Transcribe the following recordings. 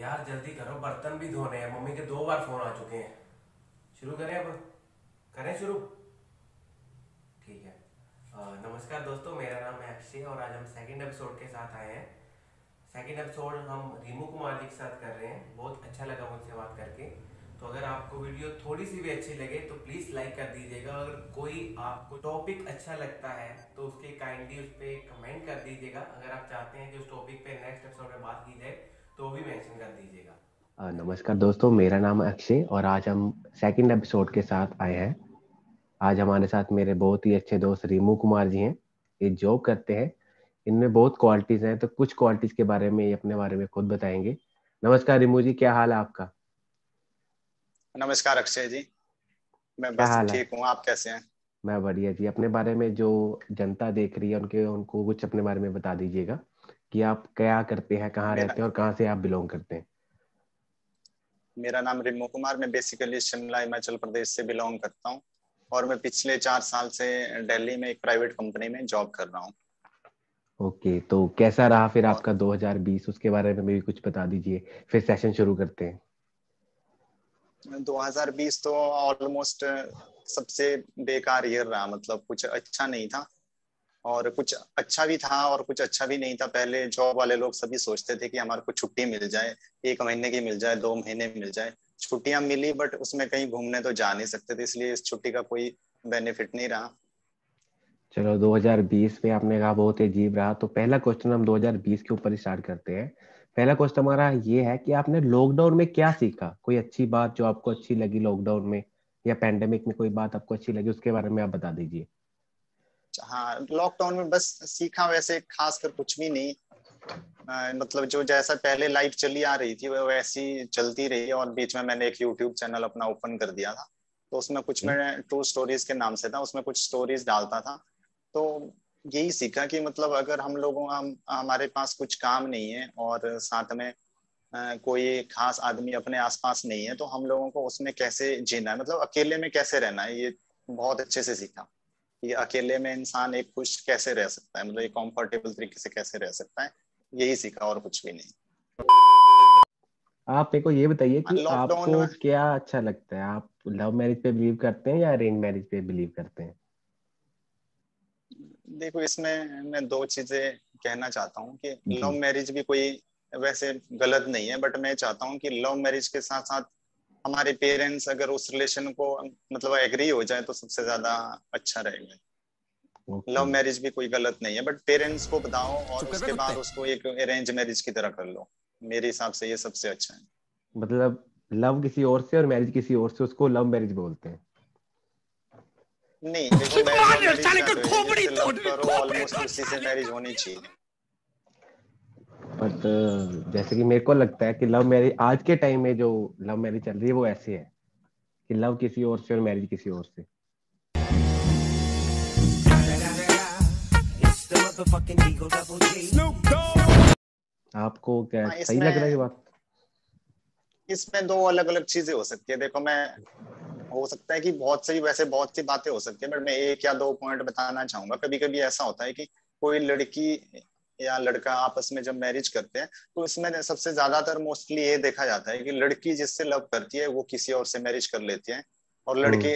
यार जल्दी करो, बर्तन भी धोने हैं। मम्मी के 2 बार फोन आ चुके हैं। शुरू करें अब? करें शुरू? ठीक है। नमस्कार दोस्तों, मेरा नाम है अक्षय और आज हम सेकंड एपिसोड के साथ आए हैं। सेकंड एपिसोड हम रीमू कुमार जी के साथ कर रहे हैं। बहुत अच्छा लगा मुझसे बात करके। तो अगर आपको वीडियो थोड़ी सी भी अच्छी लगे तो प्लीज़ लाइक कर दीजिएगा। अगर कोई आपको टॉपिक अच्छा लगता है तो उसके काइंडली उस पर कमेंट कर दीजिएगा। अगर आप चाहते हैं कि उस टॉपिक पे नेक्स्ट एपिसोड में बात की जाए तो भी मेंशन कर दीजिएगा। नमस्कार दोस्तों, मेरा नाम है अक्षय और आज हम सेकंड एपिसोड के साथ आए हैं। आज हमारे साथ मेरे बहुत ही अच्छे दोस्त रीमू कुमार जी हैं। ये जॉब करते हैं। इनमें बहुत क्वालिटीज हैं, तो कुछ क्वालिटीज के बारे में ये अपने बारे में खुद बताएंगे। नमस्कार रीमू जी, क्या हाल है आपका? नमस्कार अक्षय जी। मैं क्या बस हाल है? ठीक हूँ, आप कैसे हैं? मैं बढ़िया जी। अपने बारे में जो जनता देख रही है उनको कुछ अपने बारे में बता दीजिएगा कि आप क्या करते हैं, कहाँ मेरा रहते हैं और कहाँ से आप बिलोंग करते हैं। मेरा नाम रिमू कुमार, मैं बेसिकली शिमला हिमाचल प्रदेश से बिलोंग करता हूँ और मैं पिछले 4 साल से दिल्ली में एक प्राइवेट कंपनी में जॉब कर रहा हूँ। ओके, तो कैसा रहा फिर और आपका 2020? उसके बारे में भी कुछ बता दीजिए, फिर सेशन शुरू करते हैं। 2020 तो ऑलमोस्ट सबसे बेकार ईयर रहा, मतलब कुछ अच्छा नहीं था और कुछ अच्छा भी था और कुछ अच्छा भी नहीं था। पहले जॉब वाले लोग सभी सोचते थे कि हमारे को छुट्टी मिल जाए, 1 महीने की मिल जाए, 2 महीने मिल जाए। छुट्टियां मिली बट उसमें कहीं घूमने तो जा नहीं सकते थे, इसलिए इस छुट्टी का कोई बेनिफिट नहीं रहा। चलो, 2020 में आपने कहा बहुत ही अजीब रहा, तो पहला क्वेश्चन हम 2020 के ऊपर स्टार्ट करते हैं। पहला क्वेश्चन हमारा ये है कि आपने लॉकडाउन में क्या सीखा? कोई अच्छी बात जो आपको अच्छी लगी लॉकडाउन में, या पेंडेमिक में कोई बात आपको अच्छी लगी, उसके बारे में आप बता दीजिए। हाँ, लॉकडाउन में बस सीखा, वैसे खास कर कुछ भी नहीं। मतलब जो जैसा पहले लाइफ चली आ रही थी वो वैसी चलती रही और बीच में मैंने एक यूट्यूब चैनल अपना ओपन कर दिया था। तो उसमें कुछ ओके। मैं ट्रू स्टोरीज के नाम से था, उसमें कुछ स्टोरीज डालता था। तो यही सीखा कि मतलब अगर हम हमारे पास कुछ काम नहीं है और साथ में कोई खास आदमी अपने आसपास नहीं है तो हम लोगों को उसमें कैसे जीना है, मतलब अकेले में कैसे रहना है, ये बहुत अच्छे से सीखा। कि अकेले में इंसान एक खुश कैसे रह सकता है, मतलब एक कंफर्टेबल तरीके से कैसे रह सकता है। यही सीखा और कुछ भी नहीं। आप मेरे को ये बताइए कि लॉकडाउन आपको में क्या अच्छा लगता है। आप लव मैरिज पे बिलीव करते हैं या अरेंज मैरिज पे बिलीव करते हैं? देखो, इसमें मैं दो चीजें कहना चाहता हूँ कि लव जी। मैरिज भी कोई वैसे गलत नहीं है, बट मैं चाहता हूँ कि लव मैरिज के साथ साथ हमारे पेरेंट्स अगर उस रिलेशन को मतलब एग्री हो जाए तो सबसे ज्यादा अच्छा रहेगा। ओके। लव मैरिज भी कोई गलत नहीं है, बट पेरेंट्स को बताओ और चुप कर बे उसके कुत्ते। बाद उसको एक अरेंज मैरिज की तरह कर लो। मेरे हिसाब से ये सबसे अच्छा है। मतलब लव किसी और से और मैरिज किसी और से, उसको लव मैरिज बोलते हैं? नहीं, देखो, मैं लव मैरिज का तो है जिससे लव करो ऑलमोस्ट उसी से मैरिज होनी चाहिए। बट जैसे कि मेरे को लगता है कि लव मैरिज आज के टाइम में जो लव मैरिज चल रही है वो ऐसे है कि लव किसी और से और मैरिज किसी और से। आपको क्या हाँ, सही लग रहा है ये इसमें बात? इसमें दो अलग अलग चीजें हो सकती है। देखो, मैं हो सकता है कि बहुत सी बातें हो सकती है, बट मैं एक या दो पॉइंट बताना चाहूंगा। कभी कभी ऐसा होता है कि कोई लड़की या लड़का आपस में जब मैरिज करते हैं तो इसमें सबसे ज्यादातर मोस्टली ये देखा जाता है कि लड़की जिससे लव करती है वो किसी और से मैरिज कर लेती है और हम्म। लड़के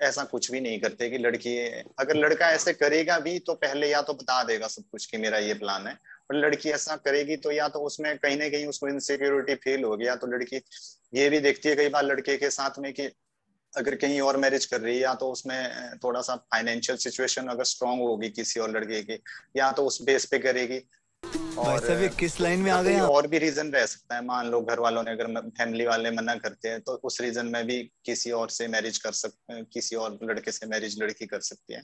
ऐसा कुछ भी नहीं करते। कि लड़की, अगर लड़का ऐसे करेगा भी तो पहले या तो बता देगा सब कुछ कि मेरा ये प्लान है, और लड़की ऐसा करेगी तो या तो उसमें कहीं ना कहीं उसको इनसिक्योरिटी फील होगी, या तो लड़की ये भी देखती है कई बार लड़के के साथ में कि अगर कहीं और मैरिज कर रही है या तो उसमें थोड़ा सा फाइनेंशियल सिचुएशन अगर स्ट्रांग होगी किसी और लड़के की, या तो उस बेस पे करेगी। और वैसे भी किस लाइन में या आ गए कोई आप? और भी रीजन रह सकता है। मान लो घर वालों ने, अगर फैमिली वाले मना करते हैं तो उस रीजन में भी किसी और से मैरिज कर सकते, किसी और लड़के से मैरिज लड़की कर सकती है।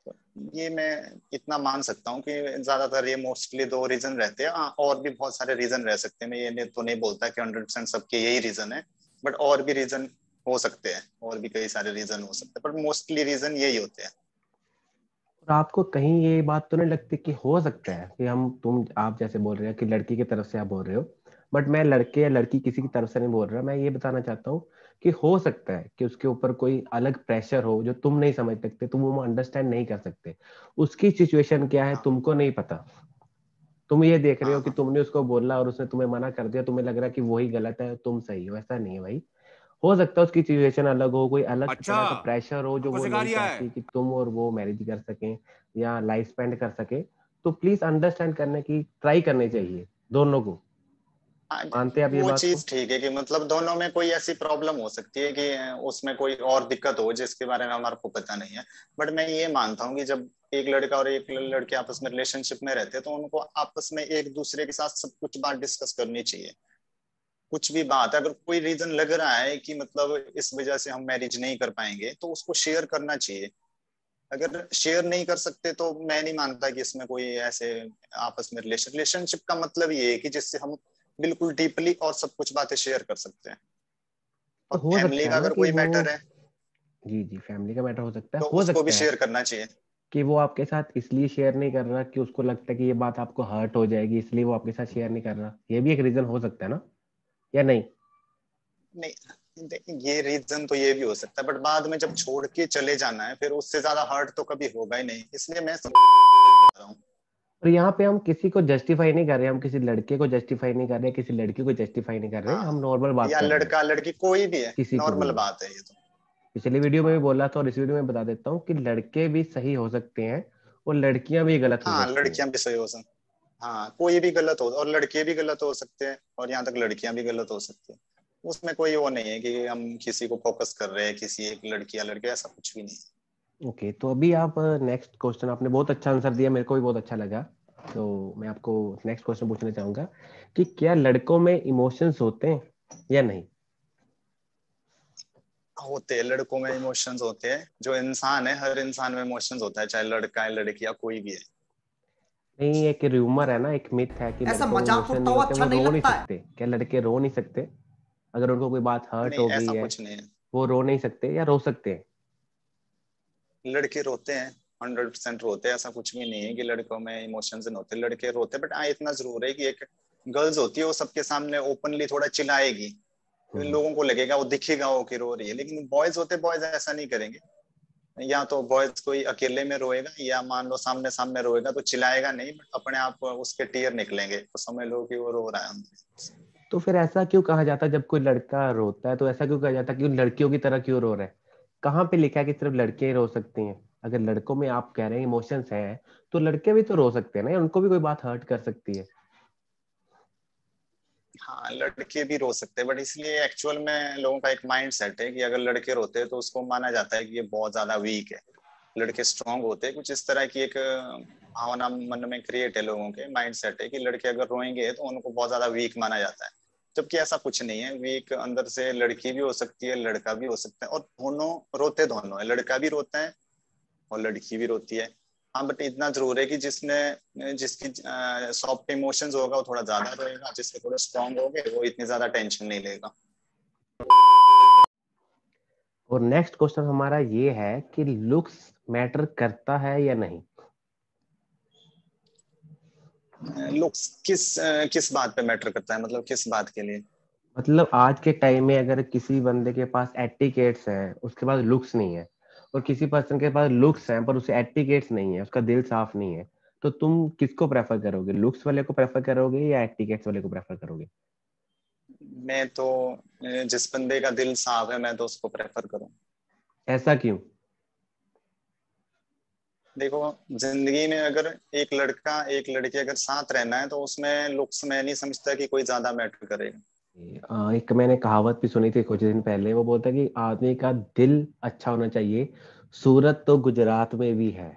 तो ये मैं इतना मान सकता हूँ कि ज्यादातर ये मोस्टली दो रीजन रहते हैं। हाँ, और भी बहुत सारे रीजन रह सकते हैं, मैं तो नहीं बोलता कि 100% सबके यही रीजन है, बट और भी रीजन हो सकते हैं, और भी कई सारे रीजन हो सकते हैं, बट मोस्टली रीजन यही होते हैं। और आपको कहीं ये बात तो नहीं लगती कि हो सकता है कि आप जैसे बोल रहे हो कि लड़की की तरफ से आप बोल रहे हो, बट मैं लड़के या लड़की किसी की तरफ से नहीं बोल रहा। मैं ये बताना चाहता हूँ कि हो सकता है कि उसके ऊपर कोई अलग प्रेशर हो जो तुम नहीं समझ सकते, तुम वो अंडरस्टैंड नहीं कर सकते। उसकी सिचुएशन क्या है हाँ, तुमको नहीं पता। तुम ये देख रहे हाँ हो कि हाँ तुमने उसको बोला और उसने तुम्हें मना कर दिया, तुम्हें लग रहा है कि वही गलत है तुम सही हो, ऐसा नहीं है भाई। हो सकता है उसकी सिचुएशन अलग हो, कोई अलग अच्छा, तरह का प्रेशर हो जो हमको वो सिखा नहीं रिया है। चाहती कि तुम और वो मैरिज कर सकें या लाइफ स्पेंड कर सके। तो प्लीज अंडरस्टैंड करने की ट्राई करनी चाहिए दोनों को। हाँ, मानते हैं आप ये वो बात को? चीज ठीक है कि मतलब दोनों में कोई ऐसी प्रॉब्लम हो सकती है कि उसमें कोई और दिक्कत हो जिसके बारे में हमारे को पता नहीं है। बट मैं ये मानता हूँ कि जब एक लड़का और एक लड़की आपस में रिलेशनशिप में रहते हैं तो उनको आपस में एक दूसरे के साथ सब कुछ बात डिस्कस करनी चाहिए। कुछ भी बात अगर कोई रीजन लग रहा है कि मतलब इस वजह से हम मैरिज नहीं कर पाएंगे तो उसको शेयर करना चाहिए। अगर शेयर नहीं कर सकते तो मैं नहीं मानता कि इसमें कोई ऐसे आपस में रिलेशनशिप का मतलब ये है कि जिससे हम बिल्कुल डीपली और सब कुछ बातें शेयर कर सकते हैं। तो और हो फैमिली सकता का है ना अगर कि कोई वो, मैटर है जी जी, फैमिली का मैटर तो हो उसको भी सकता है शेयर करना चाहिए। कि वो आपके साथ इसलिए शेयर नहीं कर रहा कि उसको लगता है कि ये बात आपको हर्ट हो जाएगी, इसलिए वो आपके साथ शेयर नहीं कर रहा। ये भी एक रीजन हो सकता है ना, या नहीं? नहीं ये रीजन तो ये भी हो सकता है बट बाद में जब छोड़ के चले जाना है फिर उससे ज्यादा हर्ट तो कभी होगा ही नहीं, इसलिए मैं समझ रहा हूँ। और यहाँ पे हम किसी को जस्टिफाई नहीं कर रहे, हम किसी लड़के को जस्टिफाई नहीं कर रहे, किसी लड़की को जस्टिफाई नहीं कर रहे, हम हाँ नॉर्मल बात या कर रहे हैं। लड़का लड़की कोई भी है, किसी को भी नॉर्मल बात है ये तो। पिछले वीडियो में भी हाँ बोला था और इस वीडियो में बता देता हूँ कि लड़के भी सही हो सकते हैं और लड़कियां भी गलत हो हाँ सकती हैं। लड़कियां भी सही हो सकती, हाँ कोई भी गलत हो और लड़के भी गलत हो सकते हैं और यहाँ तक लड़कियां भी गलत हो सकती हैं। उसमें कोई वो नहीं है कि हम किसी को फोकस कर रहे हैं किसी एक लड़की या लड़के, ऐसा कुछ भी नहीं है। ओके, तो अभी आप नेक्स्ट क्वेश्चन, आपने बहुत अच्छा आंसर दिया, मेरे को भी बहुत अच्छा लगा। तो मैं आपको नेक्स्ट क्वेश्चन पूछना चाहूंगा कि क्या लड़कों में इमोशंस होते हैं या नहीं? होते हैं, लड़कों में इमोशंस होते हैं। जो इंसान है हर इंसान में इमोशंस होता है, चाहे लड़का है लड़की या कोई भी है। नहीं, एक र्यूमर है ना, एक मिथ है कि ऐसा लड़कों में मजाक इमोशन उड़ता नहीं हुआ होते, अच्छा वो नहीं रो नहीं लगता है। सकते? क्या लड़के रो नहीं सकते? अगर उनको कोई बात हर्ट नहीं हो गई ऐसा है, कुछ नहीं है। वो रो नहीं सकते या रो सकते हैं? लड़के रोते हैं, 100% रोते हैं। ऐसा कुछ भी नहीं है कि लड़कों में इमोशंस नहीं होते, लड़के रोते हैं। बट हाँ इतना जरूर है कि एक गर्ल्स होती है वो सबके सामने ओपनली थोड़ा चिल्लाएगी, हम्म। लोगों को लगेगा वो दिखेगा वो कि रो रही है। लेकिन बॉयज होते, बॉयज ऐसा नहीं करेंगे। या तो बॉयज कोई अकेले में रोएगा या मान लो सामने सामने रोएगा तो चिल्लाएगा नहीं, बट अपने आप उसके टीयर निकलेंगे तो समझ लो कि वो रो रहा है अंदर। तो फिर ऐसा क्यों कहा जाता है जब कोई लड़का रोता है, तो ऐसा क्यों कहा जाता है कि वो लड़कियों की तरह क्यों रो रहा है? कहाँ पे लिखा है कि सिर्फ लड़कियां ही रो सकती हैं? अगर लड़कों में आप कह रहे हैं इमोशंस हैं, तो लड़के भी तो रो सकते हैं ना, या उनको भी कोई बात हर्ट कर सकती है? हाँ लड़के भी रो सकते हैं बट इसलिए एक्चुअल में लोगों का एक माइंड सेट है कि अगर लड़के रोते हैं तो उसको माना जाता है कि ये बहुत ज्यादा वीक है। लड़के स्ट्रांग होते हैं, कुछ इस तरह की एक भावना मन में क्रिएट है, लोगों के माइंड सेट है कि लड़के अगर रोएंगे तो उनको बहुत ज्यादा वीक माना जाता है। जबकि ऐसा कुछ नहीं है, वीक अंदर से लड़की भी हो सकती है लड़का भी हो सकता है और दोनों रोते दोनों है, लड़का भी रोता है और लड़की भी रोती है। हाँ बट इतना जरूर है कि जिसने जिसकी सॉफ्ट इमोशंस होगा वो थोड़ा ज्यादा रोएगा, जिसके थोड़े स्ट्रांग हो गए वो इतनी ज्यादा टेंशन नहीं लेगा। और नेक्स्ट क्वेश्चन हमारा ये है कि लुक्स मैटर करता है या नहीं? लुक्स किस बात पे मैटर करता है, मतलब किस बात के लिए? मतलब आज के टाइम में अगर किसी बंदे के पास एटिकेट्स हैं, उसके पास लुक्स नहीं है, और किसी पर्सन के पास लुक्स हैं पर उसे एटिकेट्स नहीं है, उसका दिल साफ नहीं है, तो तुम किसको प्रेफर करोगे? लुक्स वाले को प्रेफर करोगे या एटिकेट्स वाले को प्रेफर करोगे? मैं तो जिस बंदे का दिल साफ है मैं तो उसको प्रेफर करूं। ऐसा क्यों? देखो जिंदगी में अगर एक लड़का एक लड़की अगर साथ रहना है तो उसमें लुक्स मैं नहीं समझता कि कोई ज्यादा मैटर करेगा। एक मैंने कहावत भी सुनी थी कुछ दिन पहले, वो बोलता है कि आदमी का दिल अच्छा होना चाहिए, सूरत तो गुजरात में भी है।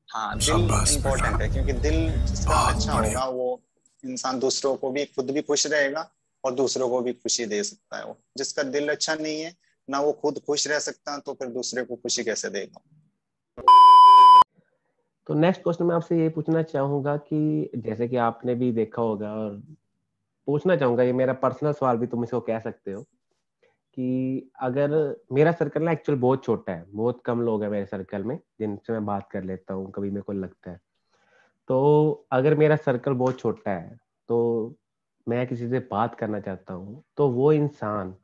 हाँ दिल शाबाश बेटा, इम्पोर्टेंट है क्योंकि दिल जिसका बहुत अच्छा बढ़िया। होगा वो इंसान दूसरों को भी, खुद भी खुश रहेगा और दूसरों को भी खुशी दे सकता है। वो जिसका दिल अच्छा नहीं है ना वो खुद खुश रह सकता तो फिर दूसरे को खुशी कैसे देगा। तो नेक्स्ट क्वेश्चन मैं आपसे ये पूछना चाहूंगा कि जैसे कि आपने भी देखा होगा, और पूछना चाहूंगा, ये मेरा पर्सनल सवाल भी तुम इसको कह सकते हो, कि अगर मेरा सर्कल ना एक्चुअल बहुत छोटा है, बहुत कम लोग हैं मेरे सर्कल में जिनसे मैं बात कर लेता हूँ कभी मेरे को लगता है, तो अगर मेरा सर्कल बहुत छोटा है तो मैं किसी से बात करना चाहता हूँ, तो वो इंसान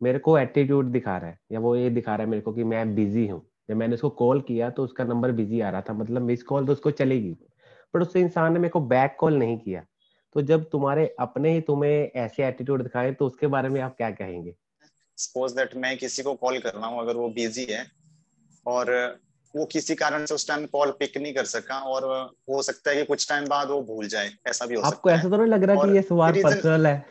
मेरे को एटीट्यूड दिखा रहा है या वो ये दिखा रहा है मेरे को कि मैं बिजी हूँ। जब मैंने उसको कॉल किया तो उसका नंबर बिजी आ रहा था, मतलब मिस कॉल तो उसको चलेगी, बट उस इंसान ने मेरे को बैक कॉल नहीं किया। तो जब तुम्हारे अपने ही तुम्हें ऐसे एटीट्यूड दिखाए तो उसके बारे में आप क्या कहेंगे? सपोज दैट मैं किसी को कॉल कर रहा हूँ, अगर वो बिजी है और वो किसी कारण से उस टाइम कॉल पिक नहीं कर सका, और हो सकता है कि कुछ टाइम बाद वो भूल जाए, ऐसा भी हो आपको सकता है। ऐसा तो नहीं लग रहा कि और ये सवाल रीजन, पर्सनल है?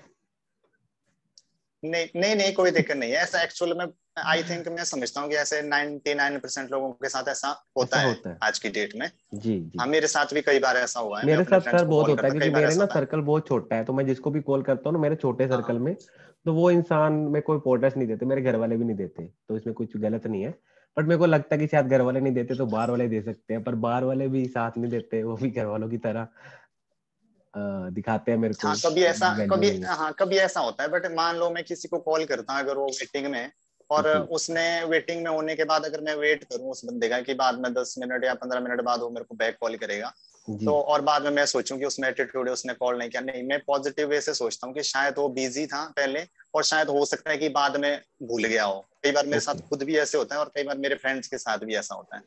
नहीं नहीं नहीं, कोई दिक्कत नहीं है ऐसा। एक्चुअल में आई थिंक मैं समझता हूँ कि ऐसे 99% लोगों के साथ ऐसा ऐसा होता है होता है। आज की डेट में। जी जी। हाँ, मेरे साथ भी कई बार ऐसा हुआ है, मैं मेरे अपने साथ फ्रेंड्स सर को बहुत कॉल होता है करता, क्योंकि कई बार मेरे ऐसा ना होता है। सर्कल बहुत छोटा है, तो मैं जिसको भी कॉल करता हूँ ना मेरे छोटे सर्कल हाँ में, तो वो इंसान मेरे को इम्पोर्टेंस नहीं देते, मेरे घर वाले भी नहीं देते, तो इसमें कुछ गलत नहीं है। बट मेरे को लगता है कि शायद घर वाले नहीं देते तो बाहर वाले दे सकते हैं, पर बाहर वाले भी साथ नहीं देते, वो भी घर वालों की तरह दिखाते हैं मेरे को हाँ कभी ऐसा, वैल्यू कभी नहीं है। हाँ कभी ऐसा होता है। बट मान लो मैं किसी को कॉल करता हूँ, अगर वो वेटिंग में, और जी उसने वेटिंग में होने के बाद अगर मैं वेट करूँ उस बंदे का कि बाद में 10 मिनट या 15 मिनट बाद वो मेरे को बैक कॉल करेगा, जी। तो और बाद में मैं सोचूं कि उसमें एटीट्यूड है, उसने कॉल नहीं किया, नहीं, मैं पॉजिटिव वे से सोचता हूँ कि शायद वो बिजी था पहले, और शायद हो सकता है कि बाद में भूल गया हो। कई बार मेरे ओके। साथ खुद भी ऐसे होता है, और कई बार मेरे फ्रेंड्स के साथ भी ऐसा होता है।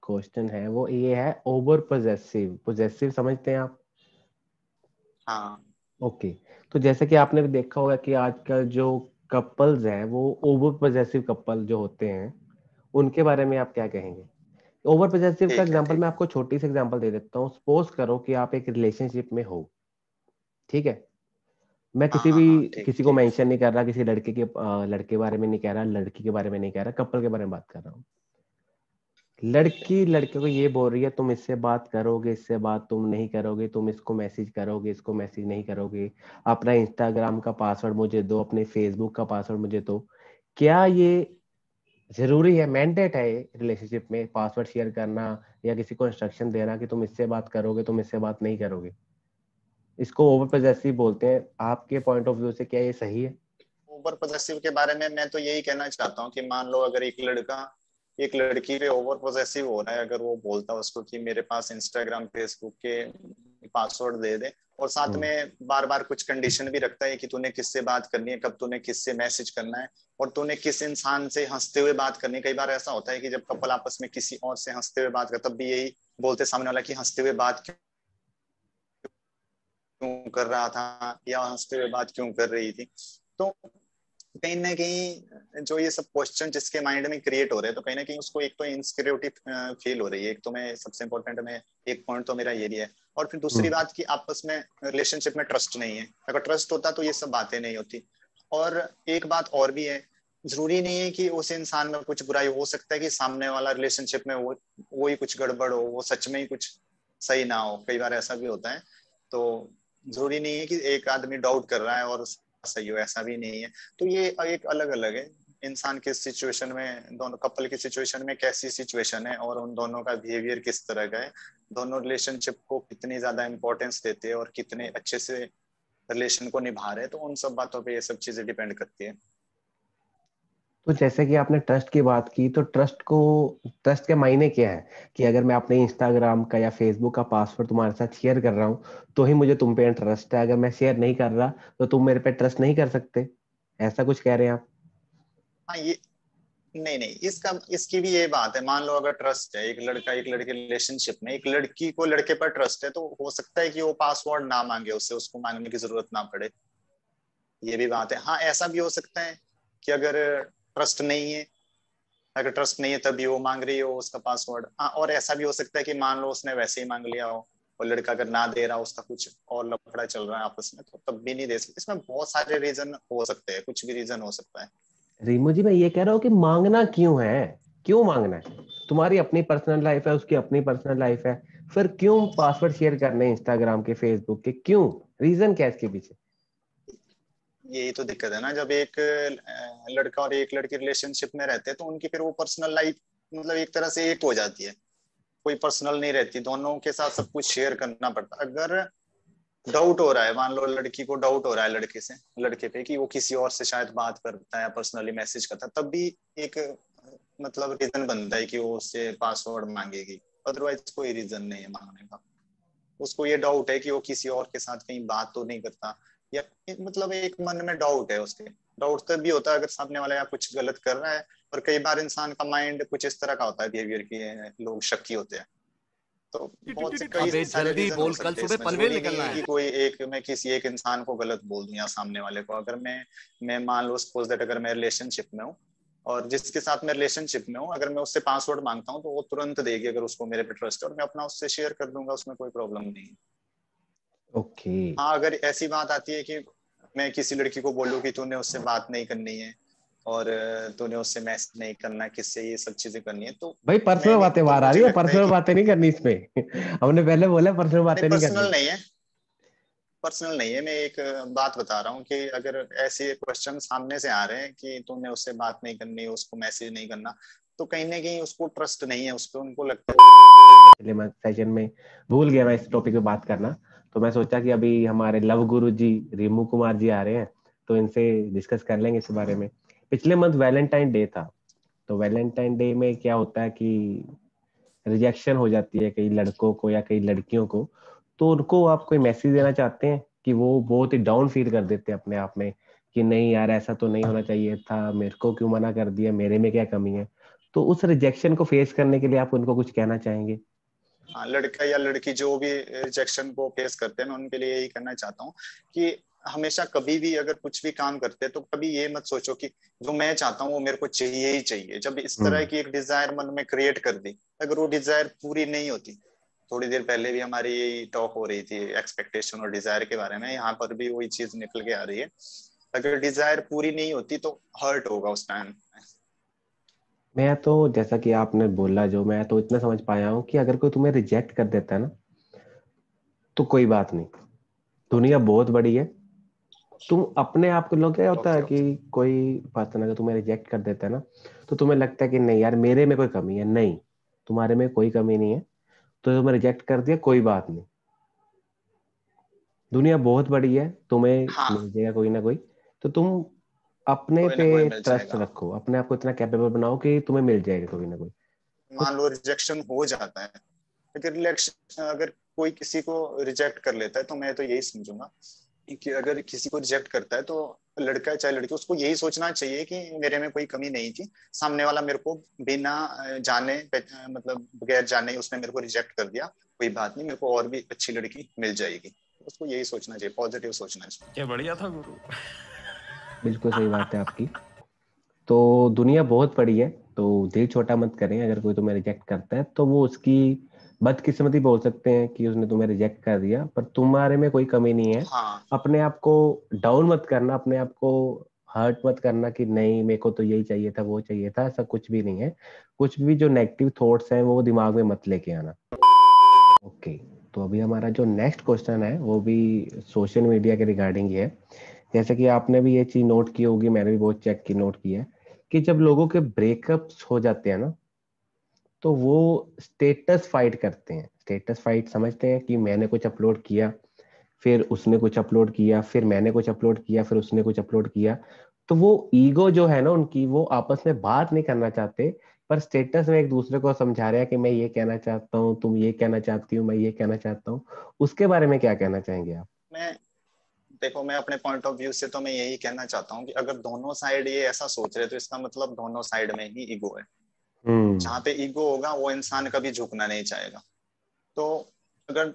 क्वेश्चन है वो ये है, ओवर पोजेसिव, पोजेसिव समझते हैं आप? हाँ ओके। तो जैसे कि आपने भी देखा होगा कि आजकल जो कपल्स हैं वो ओवर पोजेसिव कपल जो होते हैं, उनके बारे में आप क्या कहेंगे? ओवर पोजेसिव का ठीक है, एग्जांपल ठीक मैं है। आपको छोटी सी एग्जांपल दे देता हूँ। सपोज करो कि आप एक रिलेशनशिप में हो, ठीक है? मैं हाँ किसी हाँ भी हाँ, ठीक किसी को ठीक। मेंशन नहीं कर रहा, किसी लड़के के लड़के बारे में नहीं कह रहा, लड़की के बारे में नहीं कह रहा, कपल के बारे में बात कर रहा हूँ। लड़की लड़के को ये बोल रही है तुम इससे बात करोगे, इससे बात तुम नहीं करोगे, तुम इसको मैसेज करोगे, इसको मैसेज नहीं करोगे, अपना इंस्टाग्राम का पासवर्ड मुझे दो, अपने फेसबुक का पासवर्ड मुझे दो। क्या ये जरूरी है, मैंडेट है रिलेशनशिप में पासवर्ड शेयर करना, या किसी को इंस्ट्रक्शन देना कि तुम इससे बात करोगे, तुम इससे बात नहीं करोगे? इसको ओवर पॉसेसिव बोलते हैं। आपके पॉइंट ऑफ व्यू से क्या ये सही है? ओवर पोजेसिव के बारे में मैं तो यही कहना चाहता हूँ कि मान लो अगर एक लड़का एक लड़की पे ओवर पोजेसिव हो रहा है, अगर वो बोलता है उसको कि मेरे पास इंस्टाग्राम फेसबुक के पासवर्ड दे दे, और साथ हम्म। में बार बार कुछ कंडीशन भी रखता है कि तूने किससे बात करनी है, कब तूने किससे मैसेज करना है, और तूने किस इंसान से हंसते हुए बात करनी है। कई बार ऐसा होता है कि जब कपल आपस में किसी और से हंसते हुए बात करता, तब भी यही बोलते सामने वाला कि हंसते हुए बात क्यों कर रहा था, या हंसते हुए बात क्यों कर रही थी। तो कहीं ना कहीं जो ये सब क्वेश्चन जिसके माइंड में क्रिएट हो रहे हैं, तो कहीं ना कहीं उसको एक तो इनसिक्योरिटी फील हो रही है। एक तो मैं सबसे इंपॉर्टेंट में एक पॉइंट तो मेरा ये भी है। और फिर दूसरी हम्म। बात कि आपस में रिलेशनशिप में ट्रस्ट नहीं है। अगर ट्रस्ट होता तो ये सब बातें नहीं होती। और एक बात और भी है, जरूरी नहीं है कि उस इंसान में कुछ बुराई, हो सकता है कि सामने वाला रिलेशनशिप में वो ही कुछ गड़बड़ हो, वो सच में ही कुछ सही ना हो। कई बार ऐसा भी होता है। तो जरूरी नहीं है कि एक आदमी डाउट कर रहा है और सही हो, ऐसा भी नहीं है। तो ये एक अलग अलग है, इंसान किस सिचुएशन में, दोनों कपल की सिचुएशन में कैसी सिचुएशन है, और उन दोनों का बिहेवियर किस तरह का है, दोनों रिलेशनशिप को कितनी ज्यादा इंपॉर्टेंस देते हैं और कितने अच्छे से रिलेशन को निभा रहे हैं, तो उन सब बातों पे ये सब चीजें डिपेंड करती है। तो जैसे कि आपने ट्रस्ट की बात की, तो ट्रस्ट के मायने क्या है कि अगर मैं अपने इंस्टाग्राम का या फेसबुक का पासवर्ड तुम्हारे साथ शेयर कर रहा हूँ तो ही मुझे तुम पे ट्रस्ट है, अगर मैं शेयर नहीं कर रहा तो तुम मेरे पे ट्रस्ट नहीं कर सकते, ऐसा कुछ कह रहे हैं आप? हाँ ये, नहीं नहीं, इसका इसकी भी ये बात है। मान लो अगर ट्रस्ट है, एक लड़का एक लड़की रिलेशनशिप में, एक लड़की को लड़के पर ट्रस्ट है, तो हो सकता है कि वो पासवर्ड ना मांगे, उससे उसको मांगने की जरूरत ना पड़े। ये भी बात है। हाँ ऐसा भी हो सकता है कि अगर ट्रस्ट नहीं है, अगर ट्रस्ट नहीं है तभी वो मांग रही हो उसका पासवर्ड। हाँ, और ऐसा भी हो सकता है कि मान लो उसने वैसे ही मांग लिया हो, और लड़का अगर ना दे रहा, उसका कुछ और लफड़ा चल रहा है आपस में, तो तब भी नहीं दे सकते। इसमें बहुत सारे रीजन हो सकते हैं, कुछ भी रीजन हो सकता है। रीमू जी, मैं ये कह रहा हूँ कि मांगना क्यों है? क्यों मांगना है? तुम्हारी अपनी पर्सनल लाइफ है, उसकी अपनी पर्सनल लाइफ है, फिर क्यों पासवर्ड शेयर करने हैं इंस्टाग्राम के, फेसबुक के? क्यों? रीजन क्या है इसके पीछे? यही तो दिक्कत है ना, जब एक लड़का और एक लड़की रिलेशनशिप में रहते हैं, तो उनकी फिर वो पर्सनल लाइफ मतलब एक तरह से एक हो जाती है, कोई पर्सनल नहीं रहती, दोनों के साथ सब कुछ शेयर करना पड़ता है। अगर डाउट हो रहा है, मान लो लड़की को डाउट हो रहा है लड़के से, लड़के पे, कि वो किसी और से शायद बात करता है, पर्सनली मैसेज करता है, तब भी एक मतलब रीजन बनता है कि वो उससे पासवर्ड मांगेगी। अदरवाइज कोई रीजन नहीं है मांगने का। उसको ये डाउट है कि वो किसी और के साथ कहीं बात तो नहीं करता, या मतलब एक मन में डाउट है उसके। डाउट तब भी होता है अगर सामने वाला या कुछ गलत कर रहा है। और कई बार इंसान का माइंड कुछ इस तरह का होता है बिहेवियर की, लोग शक्की होते हैं। तो बहुत से कई अबे सारे जल्दी रीजन हो बोल, कल सकते हैं सुबह इसमें। पनवेल जरूरी नहीं निकलना है कि है। कोई एक मैं किसी एक इंसान को गलत बोल दूं या सामने वाले को। अगर मैं मान लो सपोज दैट अगर मैं रिलेशनशिप में हूँ और जिसके साथ मैं रिलेशनशिप में हूँ, अगर मैं उससे पासवर्ड मांगता हूँ तो वो तुरंत देगी अगर उसको मेरे पे ट्रस्ट है, और मैं अपना उससे शेयर कर दूंगा, उसमें कोई प्रॉब्लम नहीं है। ओके। हाँ, अगर ऐसी बात आती है कि मैं किसी लड़की को बोलूँ कि तूने उससे बात नहीं करनी है और तूने उससे मैसेज नहीं करना, किससे ये सब चीजें करनी है, तो भाई पर्सनल मैं भी बातें मतलब बाहर आ रही मुझे है, लगता है पर्सनल कि बातें नहीं करनी इसमें। हमने पहले बोला पर्सनल नहीं, बातें नहीं करनी। पर्सनल नहीं है, पर्सनल नहीं है। मैं एक बात बता रहा हूँ कि अगर ऐसे क्वेश्चन सामने से आ रहे हैं कि तुमने उससे बात नहीं करनी, उसको मैसेज नहीं करना, तो कहीं ना कहीं उसको ट्रस्ट नहीं है उस पर, उनको लगता है। पहले मैं सेशन में भूल गया मैं इस टॉपिक पे बात करना, तो मैं सोचा कि अभी हमारे लव गुरु जी रीमू कुमार जी आ रहे हैं, तो इनसे डिस्कस कर लेंगे इस बारे में। पिछले मंथ वैलेंटाइन डे था, तो वैलेंटाइन डे में क्या होता है कि रिजेक्शन हो जाती है कई लड़कों को या कई लड़कियों को, तो उनको आप कोई मैसेज देना चाहते हैं कि वो बहुत ही डाउन फील कर देते हैं अपने आप में कि नहीं यार ऐसा तो नहीं होना चाहिए था, मेरे को क्यों मना कर दिया, मेरे में क्या कमी है। तो उस रिजेक्शन को फेस करने के लिए आप उनको कुछ कहना चाहेंगे? हाँ, लड़का या लड़की जो भी रिजेक्शन को फेस करते हैं, मैं उनके लिए यही कहना चाहता हूँ कि हमेशा कभी भी अगर कुछ भी काम करते हैं तो कभी ये मत सोचो कि जो मैं चाहता हूँ वो मेरे को चाहिए ही चाहिए। जब इस तरह हम्म। की एक डिजायर मन में क्रिएट कर दी, अगर वो डिजायर पूरी नहीं होती, थोड़ी देर पहले भी हमारी यही टॉक हो रही थी एक्सपेक्टेशन और डिजायर के बारे में, यहाँ पर भी वही चीज निकल के आ रही है। अगर डिजायर पूरी नहीं होती तो हर्ट होगा उस टाइम। मैं तो जैसा कि आपने बोला, जो मैं तो इतना समझ पाया हूँ कि अगर कोई तुम्हें रिजेक्ट कर देता है ना, तो कोई बात नहीं, ओके, दुनिया बहुत बड़ी है। तुम अपने आप को, लोग क्या होता ओके, है ओके। कि कोई पर्सन अगर तुम्हें रिजेक्ट कर देता है ना, तो तुम्हें लगता है कि नहीं यार मेरे में कोई कमी है, नहीं, तुम्हारे में कोई कमी नहीं है, तो तुम्हें रिजेक्ट कर दिया कोई बात नहीं, दुनिया बहुत बड़ी है, तुम्हें हाँ, मिल जाएगा कोई ना कोई। तो तुम अपने कोई ना पे कोई मिल ट्रस्ट जाएगा। रखो, अपने आप को इतना कैपेबल बनाओ कि तुम्हें मिल जाएगा कोई ना कोई। मान लो रिजेक्शन हो जाता है, अगर रिलेक्शन अगर कोई किसी को रिजेक्ट कर लेता है, तो मैं तो यही समझूंगा कि अगर किसी को रिजेक्ट करता है तो लड़का है चाहे लड़की, उसको यही सोचना चाहिए कि मेरे में कोई कमी नहीं थी, सामने वाला मेरे को बिना मतलब बगैर जाने ही उसने मेरे को रिजेक्ट कर दिया, कोई बात नहीं, मेरे को और भी अच्छी लड़की मिल जाएगी। उसको यही सोचना चाहिए, पॉजिटिव सोचना चाहिए। क्या बढ़िया था गुरु। बिल्कुल सही बात है आपकी। तो दुनिया बहुत बड़ी है, तो दिल छोटा मत करें। अगर कोई तुम्हें रिजेक्ट करता है तो वो उसकी बदकिस्मती बोल सकते हैं कि उसने तुम्हें रिजेक्ट कर दिया, पर तुम्हारे में कोई कमी नहीं है। हाँ, अपने आप को डाउन मत करना, अपने आप को हर्ट मत करना कि नहीं मेरे को तो यही चाहिए था वो चाहिए था, ऐसा कुछ भी नहीं है। कुछ भी जो नेगेटिव थॉट्स हैं वो दिमाग में मत लेके आना। ओके। तो अभी हमारा जो नेक्स्ट क्वेश्चन है वो भी सोशल मीडिया के रिगार्डिंग ही है। जैसे कि आपने भी ये चीज नोट की होगी, मैंने भी बहुत चेक की नोट की है कि जब लोगों के ब्रेकअप्स हो जाते हैं ना, तो वो स्टेटस फाइट करते हैं। स्टेटस फाइट समझते हैं कि मैंने कुछ अपलोड किया, फिर उसने कुछ अपलोड किया, फिर मैंने कुछ अपलोड किया, फिर उसने कुछ अपलोड किया। तो वो ईगो जो है ना उनकी, वो आपस में बात नहीं करना चाहते, पर स्टेटस में एक दूसरे को समझा रहे हैं कि मैं ये कहना चाहता हूँ, तुम ये कहना चाहती हूँ, मैं ये कहना चाहता हूँ। उसके बारे में क्या कहना चाहेंगे आप? मैं देखो, मैं अपने पॉइंट ऑफ व्यू से तो मैं यही कहना चाहता हूँ कि अगर दोनों साइड ये ऐसा सोच रहे तो इसका मतलब दोनों साइड में ही ईगो है। हम्म। जहाँ पे ईगो होगा वो इंसान कभी झुकना नहीं चाहेगा। तो अगर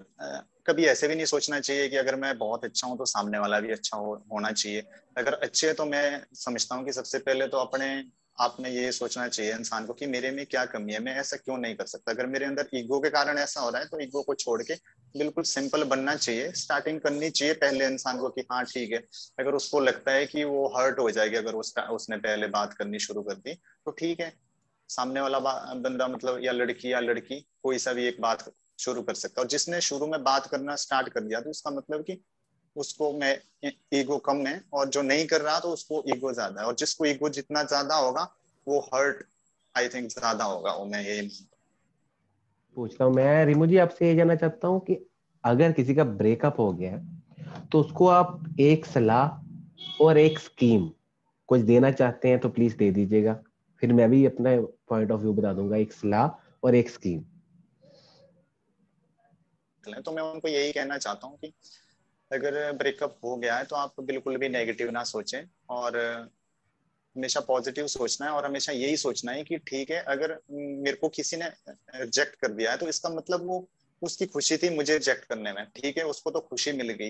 कभी ऐसे भी नहीं सोचना चाहिए कि अगर मैं बहुत अच्छा हूं तो सामने वाला भी अच्छा होना चाहिए। अगर अच्छे है तो मैं समझता हूँ कि सबसे पहले तो अपने आप में ये सोचना चाहिए इंसान को कि मेरे में क्या कमी है, मैं ऐसा क्यों नहीं कर सकता। अगर मेरे अंदर ईगो के कारण ऐसा हो रहा है तो ईगो को छोड़ के बिल्कुल सिंपल बनना चाहिए, स्टार्टिंग करनी चाहिए पहले इंसान को कि हाँ ठीक है। अगर उसको लगता है कि वो हर्ट हो जाएगी अगर उसने पहले बात करनी शुरू कर दी, तो ठीक है, सामने वाला बंदा मतलब या लड़की कोई सा भी एक बात शुरू कर सकता है। और जिसने शुरू में बात करना स्टार्ट कर दिया तो उसका मतलब कि उसको में ईगो कम है, और जो नहीं कर रहा तो उसको ईगो ज्यादा है, और जिसको ईगो जितना ज्यादा होगा वो हर्ट आई थिंक ज्यादा होगा। वो मैं यही मानता पूछता हूँ मैं रिमू जी आपसे ये जानना चाहता हूँ कि अगर किसी का ब्रेकअप हो गया है, तो उसको आप एक सलाह और एक स्कीम कुछ देना चाहते हैं तो प्लीज दे दीजिएगा, फिर मैं भी अपना पॉइंट ऑफ व्यू बता दूंगा, एक सलाह और एक स्कीम। हूँ। तो मैं उनको यही कहना चाहता हूँ कि अगर ब्रेकअप हो गया है तो आप बिल्कुल भी नेगेटिव ना सोचें, और हमेशा पॉजिटिव सोचना है, और हमेशा यही सोचना है कि ठीक है, अगर मेरे को किसी ने रिजेक्ट कर दिया है तो इसका मतलब वो उसकी खुशी थी मुझे रिजेक्ट करने में, ठीक है, उसको तो खुशी मिल गई।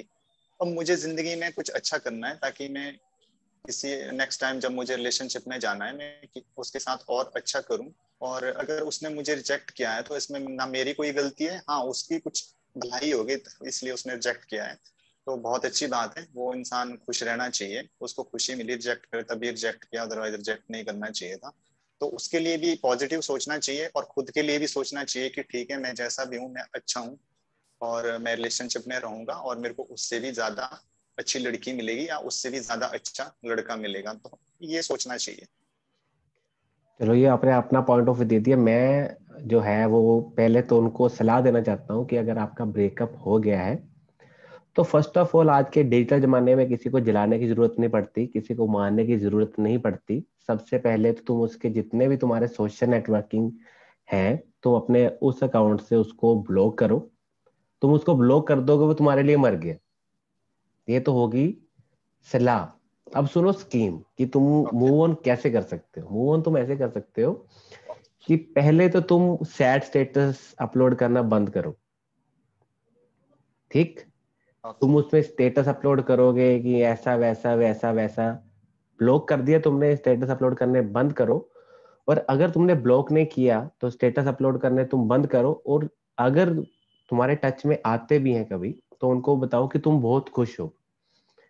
अब मुझे जिंदगी में कुछ अच्छा करना है ताकि मैं किसी नेक्स्ट टाइम जब मुझे रिलेशनशिप में जाना है मैं उसके साथ और अच्छा करूं। और अगर उसने मुझे रिजेक्ट किया है तो इसमें ना मेरी कोई गलती है, हाँ उसकी कुछ भलाई होगी इसलिए उसने रिजेक्ट किया है, तो बहुत अच्छी बात है। वो इंसान खुश रहना चाहिए, उसको खुशी मिली रिजेक्ट करे तभी रिजेक्ट किया, अदरवाइज रिजेक्ट नहीं करना चाहिए था। तो उसके लिए भी पॉजिटिव सोचना चाहिए और खुद के लिए भी सोचना चाहिए कि ठीक है मैं जैसा भी हूँ मैं अच्छा हूँ और मैं रिलेशनशिप में रहूंगा और मेरे को उससे भी ज्यादा अच्छी लड़की मिलेगी या उससे भी ज्यादा अच्छा लड़का मिलेगा, तो ये सोचना चाहिए। चलो, ये आपने अपना पॉइंट ऑफ व्यू दे दिया। मैं जो है वो पहले तो उनको सलाह देना चाहता हूँ कि अगर आपका ब्रेकअप हो गया है तो फर्स्ट ऑफ ऑल आज के डिजिटल जमाने में किसी को जलाने की जरूरत नहीं पड़ती, किसी को मारने की जरूरत नहीं पड़ती। सबसे पहले तो तुम उसके जितने भी तुम्हारे सोशल नेटवर्किंग हैं तुम अपने उस अकाउंट से उसको ब्लॉक करो। तुम उसको ब्लॉक कर दोगे वो तुम्हारे लिए मर गया। ये तो होगी सलाह। अब सुनो स्कीम कि तुम ओके। मूव ऑन कैसे कर सकते हो। मूव ऑन तुम ऐसे कर सकते हो कि पहले तो तुम सैड स्टेटस अपलोड करना बंद करो। ठीक। ओके। तुम उसमें स्टेटस अपलोड करोगे कि ऐसा वैसा वैसा वैसा, ब्लॉक कर दिया तुमने, स्टेटस अपलोड करने बंद करो। और अगर तुमने ब्लॉक नहीं किया तो स्टेटस अपलोड करने तुम बंद करो। और अगर तुम्हारे टच में आते भी हैं कभी तो उनको बताओ कि तुम बहुत खुश हो।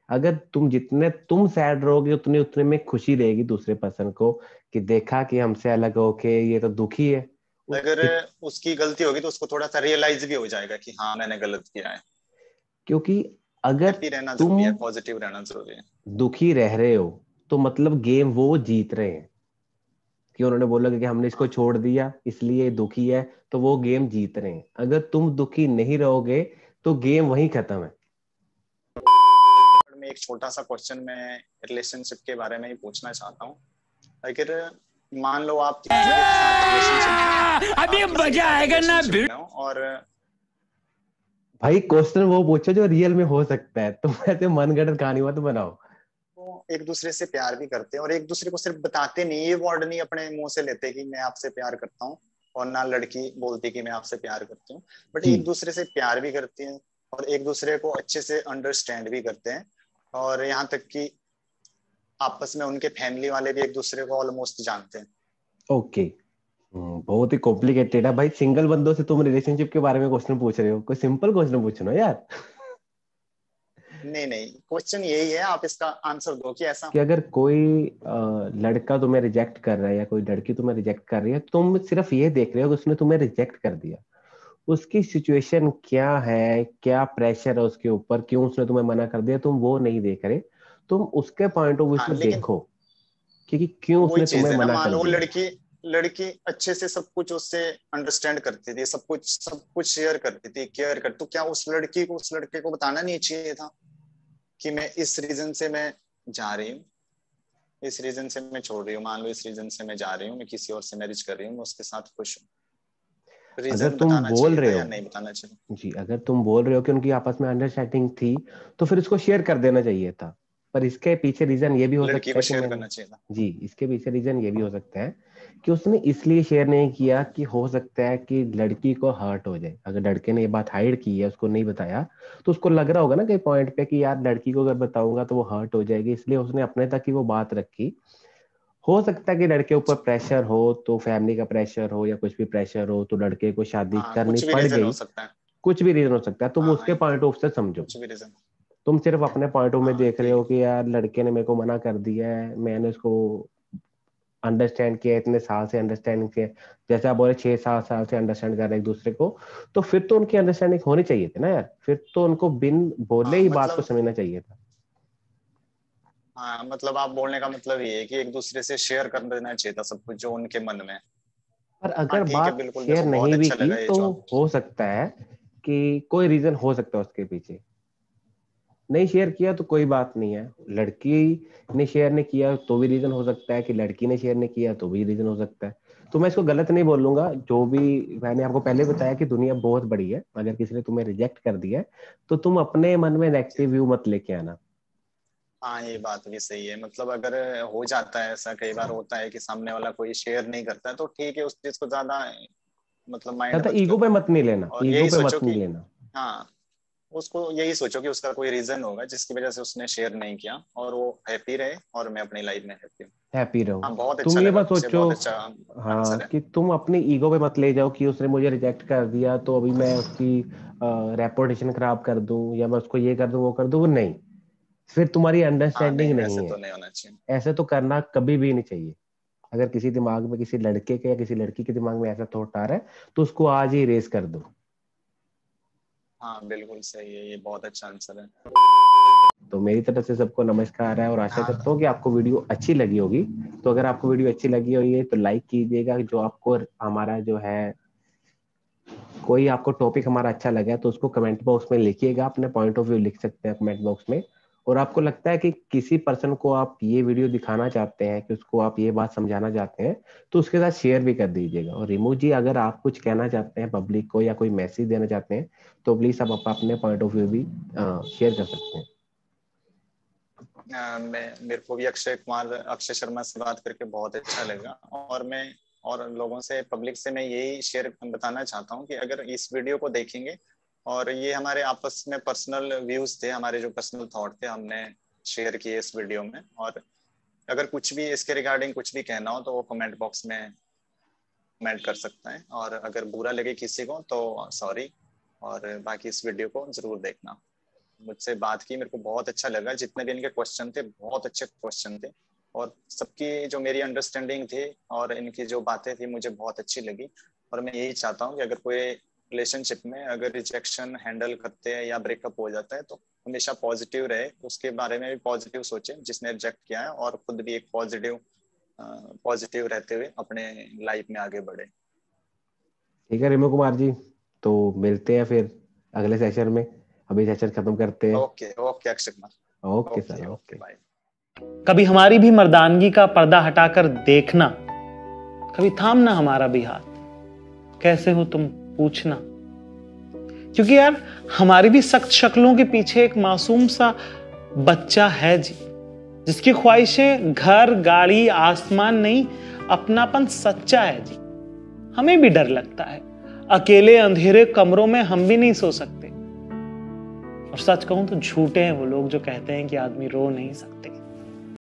अगर तुम जितने तुम सैड रहोगे उतने उतने में खुशी रहेगी दूसरे पर्सन को कि देखा कि हमसे अलग होके ये तो दुखी है। अगर इत- उसकी गलती होगी तो उसको थोड़ा सा रियलाइज भी हो जाएगा कि हाँ मैंने गलत किया है। क्योंकि अगर हैप्पी रहना तुम जरूरी है, पॉजिटिव रहना जरूरी है। दुखी रह रहे हो तो मतलब गेम वो जीत रहे हैं। कि उन्होंने बोला कि हमने इसको हाँ। छोड़ दिया इसलिए दुखी है, तो वो गेम जीत रहे हैं। अगर तुम दुखी नहीं रहोगे तो गेम वहीं खत्म है। मैं एक छोटा सा क्वेश्चन मैं रिलेशनशिप के बारे में ही पूछना चाहता हूँ। अगर मान लो आप किसी के साथ रिलेशनशिप में हो, अभी आप किसी के मजा साथ आएगा ना रिलेशनशिप भिड़। में हो और भाई क्वेश्चन वो पूछो जो रियल में हो सकता है, तुम ऐसे मनगढ़ंत कहानी मत बनाओ। वो एक दूसरे से प्यार भी करते हैं और एक दूसरे को सिर्फ बताते नहीं, ये वर्ड नहीं अपने मुंह से लेते कि मैं आपसे प्यार करता हूँ, और ना लड़की बोलती कि मैं आपसे प्यार करती हूँ, बट जी। एक दूसरे से प्यार भी करती हैं और एक दूसरे को अच्छे से अंडरस्टैंड भी करते हैं। और यहाँ तक कि आपस में उनके फैमिली वाले भी एक दूसरे को ऑलमोस्ट जानते हैं। ओके। बहुत ही कॉम्प्लिकेटेड है भाई। सिंगल बंदों से तुम रिलेशनशिप के बारे में क्वेश्चन पूछ रहे हो, कोई सिंपल क्वेश्चन पूछो ना यार। नहीं नहीं, क्वेश्चन यही है, आप इसका आंसर दो कि ऐसा। कि अगर कोई लड़का तुम्हें रिजेक्ट कर रहा है या कोई लड़की तुम्हें रिजेक्ट कर रही है, तुम सिर्फ ये देख रहे हो कि उसने तुम्हें रिजेक्ट कर दिया, उसकी सिचुएशन क्या है, क्या प्रेशर है उसके ऊपर, क्यों उसने तुम्हें मना कर दिया, तुम वो नहीं देख रहे। तुम उसके पॉइंट ऑफ व्यू हाँ से लेकिन देखो कि क्यों वही उसने चीज तुम्हें है ना, मना मान कर लो वो दिया। लड़की लड़की अच्छे से सब कुछ उससे अंडरस्टैंड करती थी, सब कुछ शेयर करती थी, केयर करती, तो क्या उस लड़की को उस लड़के को बताना नहीं चाहिए था कि मैं इस रीजन से मैं जा रही हूँ, इस रीजन से मैं छोड़ रही हूँ, मान लो इस रीजन से मैं जा रही हूँ, मैं किसी और से मैरिज कर रही हूँ, मैं उसके साथ खुश हूँ। अगर रीजन तुम बताना बोल चाहिए रहे था या हो, नहीं बताना चाहिए? जी, अगर तुम बोल रहे हो कि उनकी आपस में अंडरस्टैंडिंग थी तो फिर उसको शेयर कर देना चाहिए था। पर इसके पीछे रीजन ये भी हो लड़की सकता को है कि शेयर मैंने, करना चाहिए था। जी, इसके पीछे रीजन ये भी हो सकता है कि उसने इसलिए शेयर नहीं किया कि हो सकता है कि लड़की को हर्ट हो जाए। अगर लड़के ने ये बात हाइड की है, उसको नहीं बताया, तो उसको लग रहा होगा ना कई पॉइंट पे कि यार लड़की को अगर बताऊंगा तो वो हर्ट हो जाएगी, इसलिए उसने अपने तक ही वो बात रखी। हो सकता है कि लड़के ऊपर प्रेशर हो, तो फैमिली का प्रेशर हो या कुछ भी प्रेशर हो, तो लड़के को शादी हाँ करनी कुछ भी पड़ रीजन हो गई। सकता है। कुछ भी रीजन हो सकता है, तुम हाँ हाँ, उसके पॉइंट ऑफ से समझो। कुछ भी रीजन। तुम सिर्फ अपने पॉइंट ऑफ में हाँ देख रहे ठीक हो है। कि यार लड़के ने मेरे को मना कर दिया है, मैंने उसको अंडरस्टैंड किया, इतने साल से अंडरस्टैंडिंग किया। जैसे आप बोले 6-7 साल से अंडरस्टैंड कर रहे हैं एक दूसरे को, तो फिर तो उनकी अंडरस्टैंडिंग होनी चाहिए थी ना यार। फिर तो उनको बिन बोले हाँ ही बात को मतलब, समझना चाहिए था। हाँ मतलब आप बोलने का मतलब ये है कि एक दूसरे से शेयर कर देना चाहिए था सब कुछ जो उनके मन में है। पर हाँ अगर ठीक है, बात बिल्कुल, मेरे शेयर को बहुत नहीं भी अच्छा की लगा ये तो जो आप। हो सकता है कि कोई रीजन हो सकता है उसके पीछे। नहीं शेयर किया तो कोई बात नहीं है, लड़की ने शेयर नहीं किया तो भी रीजन हो सकता है, कि लड़की ने शेयर नहीं किया तो भी रीजन हो सकता है। तो मैं इसको गलत नहीं बोलूंगा। जो भी मैंने आपको पहले बताया कि दुनिया बहुत बड़ी है, अगर किसी ने तुम्हें रिजेक्ट कर दिया है तो तुम अपने मन में नेगेटिव व्यू मत लेके आना। हाँ ये बात भी सही है, मतलब अगर हो जाता है ऐसा, कई बार होता है कि सामने वाला कोई शेयर नहीं करता है, तो ठीक है उस चीज को ज्यादा मतलब माइंड ज्यादा मत ईगो पे करो मत नहीं लेना, और ईगो यही पे सोचो मत नहीं कि लेना। हाँ, उसको यही सोचो कि उसका कोई रीजन होगा जिसकी वजह से उसने शेयर नहीं किया, और वो हैप्पी रहे और मैं अपनी लाइफ में हैप्पी हूँ। हैप्पी रहो। हाँ, बहुत तुम अच्छा ये लगा मत तुमसे, सोचो, बहुत अच्छा हाँ, आंसर है। कि तुम अपनी ईगो पे मत ले जाओ कि उसने मुझे रिजेक्ट कर दिया तो अभी मैं उसकी रेपुटेशन खराब कर दूं या मैं उसको ये कर दूं वो कर दूं, वो नहीं, फिर तुम्हारी हाँ अंडरस्टैंडिंग नहीं, नहीं वैसे है। तो नहीं होना चाहिए। ऐसे तो करना कभी भी नहीं चाहिए। अगर किसी दिमाग में, किसी लड़के के या किसी लड़की के दिमाग में ऐसा थॉट आ रहा है तो उसको आज ही रेस कर दो। हाँ बिल्कुल सही है, ये बहुत अच्छा आंसर है। तो मेरी तरफ से सबको नमस्कार है और आशा हाँ करता हूँ कि आपको वीडियो अच्छी लगी होगी। तो अगर आपको वीडियो अच्छी लगी होगी तो लाइक कीजिएगा। जो आपको हमारा जो है, कोई आपको टॉपिक हमारा अच्छा लगा है तो उसको कमेंट बॉक्स में लिखिएगा, अपने पॉइंट ऑफ व्यू लिख सकते हैं कमेंट बॉक्स में। और आपको लगता है कि किसी पर्सन को आप ये वीडियो दिखाना चाहते हैं, कि उसको आप ये बात समझाना चाहते हैं, तो उसके साथ शेयर भी कर दीजिएगा। और रिमू जी, अगर आप कुछ कहना चाहते हैं पब्लिक को या कोई मैसेज देना चाहते हैं तो प्लीज आप अपने पॉइंट ऑफ व्यू भी शेयर कर सकते हैं। मेरे को भी अक्षय शर्मा से बात करके बहुत अच्छा लगा, और मैं और लोगों से, पब्लिक से मैं यही शेयर बताना चाहता हूँ कि अगर इस वीडियो को देखेंगे, और ये हमारे आपस में पर्सनल व्यूज थे, हमारे जो पर्सनल थॉट थे हमने शेयर किए इस वीडियो में, और अगर कुछ भी इसके रिगार्डिंग कुछ भी कहना हो तो वो कमेंट बॉक्स में कमेंट कर सकता है, और अगर बुरा लगे किसी को तो सॉरी, और बाकी इस वीडियो को जरूर देखना। मुझसे बात की, मेरे को बहुत अच्छा लगा, जितने भी इनके क्वेश्चन थे बहुत अच्छे क्वेश्चन थे, और सबकी जो मेरी अंडरस्टैंडिंग थी और इनकी जो बातें थी मुझे बहुत अच्छी लगी। और मैं यही चाहता हूँ कि अगर कोई रिलेशनशिप में अगर रिजेक्शन हैंडल करते हैं या ब्रेकअप हो जाता है तो हमेशा पॉजिटिव रहे, उसके बारे में भी पॉजिटिव सोचे जिसने रिजेक्ट किया है, और खुद भी एक पॉजिटिव रहते हुए अपने लाइफ में आगे बढ़े। ठीक है रिमू कुमार जी, तो मिलते हैं फिर अगले सेशन में। अभी सेशन खत्म करते हैं। Okay okay Akshay Kumar, okay sir, okay okay okay. Bye. कभी हमारी भी मर्दानगी का पर्दा हटाकर देखना, कभी थामना हमारा भी हाथ, कैसे हो तुम पूछना। क्योंकि यार हमारी भी सख्त शक्लों के पीछे एक मासूम सा बच्चा है जी, जिसकी ख्वाहिशें घर गाड़ी आसमान नहीं, अपनापन सच्चा है जी। हमें भी डर लगता है, अकेले अंधेरे कमरों में हम भी नहीं सो सकते। और सच कहूं तो झूठे हैं वो लोग जो कहते हैं कि आदमी रो नहीं सकता।